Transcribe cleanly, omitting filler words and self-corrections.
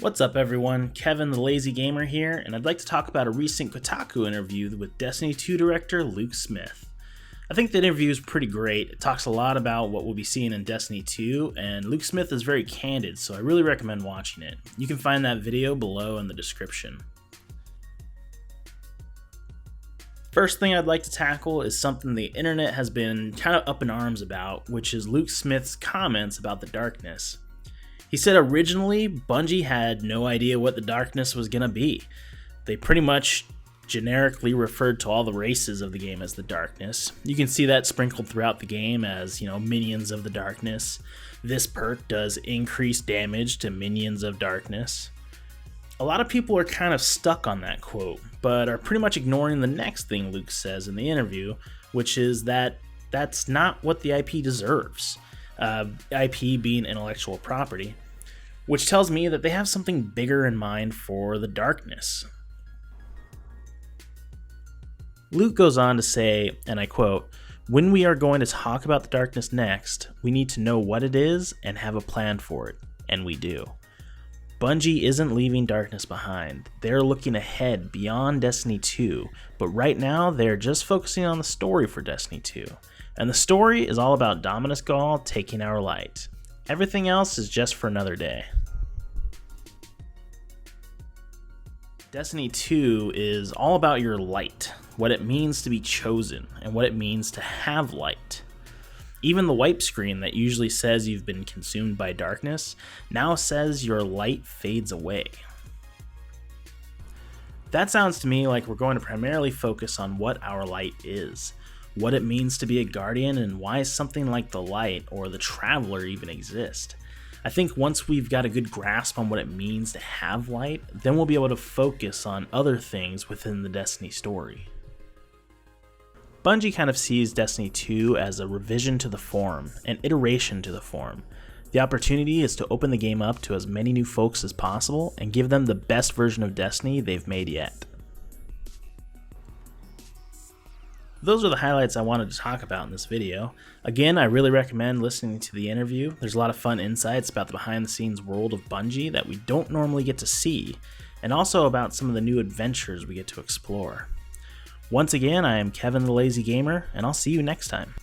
What's up everyone, Kevin the Lazy Gamer here, and I'd like to talk about a recent Kotaku interview with Destiny 2 director Luke Smith. I think the interview is pretty great. It talks a lot about what we'll be seeing in Destiny 2, and Luke Smith is very candid, so I really recommend watching it. You can find that video below in the description. First thing I'd like to tackle is something the internet has been kind of up in arms about, which is Luke Smith's comments about the darkness. He said originally, Bungie had no idea what the darkness was going to be. They pretty much generically referred to all the races of the game as the darkness. You can see that sprinkled throughout the game as, minions of the darkness. This perk does increased damage to minions of darkness. A lot of people are kind of stuck on that quote, but are pretty much ignoring the next thing Luke says in the interview, which is that that's not what the IP deserves. IP being intellectual property, which tells me that they have something bigger in mind for the darkness. Luke goes on to say, and I quote, "When we are going to talk about the darkness next, we need to know what it is and have a plan for it, and we do. Bungie isn't leaving darkness behind. They're looking ahead beyond Destiny 2, but right now they're just focusing on the story for Destiny 2. And the story is all about Dominus Gall taking our light. Everything else is just for another day." Destiny 2 is all about your light, what it means to be chosen, and what it means to have light. Even the wipe screen that usually says you've been consumed by darkness now says your light fades away. That sounds to me like we're going to primarily focus on what our light is, what it means to be a guardian, and why something like the light or the traveler even exist. I think once we've got a good grasp on what it means to have light, then we'll be able to focus on other things within the Destiny story. Bungie kind of sees Destiny 2 as a revision to the form, an iteration to the form. The opportunity is to open the game up to as many new folks as possible and give them the best version of Destiny they've made yet. Those are the highlights I wanted to talk about in this video. Again, I really recommend listening to the interview. There's a lot of fun insights about the behind the scenes world of Bungie that we don't normally get to see, and also about some of the new adventures we get to explore. Once again, I am Kevin the Lazy Gamer, and I'll see you next time.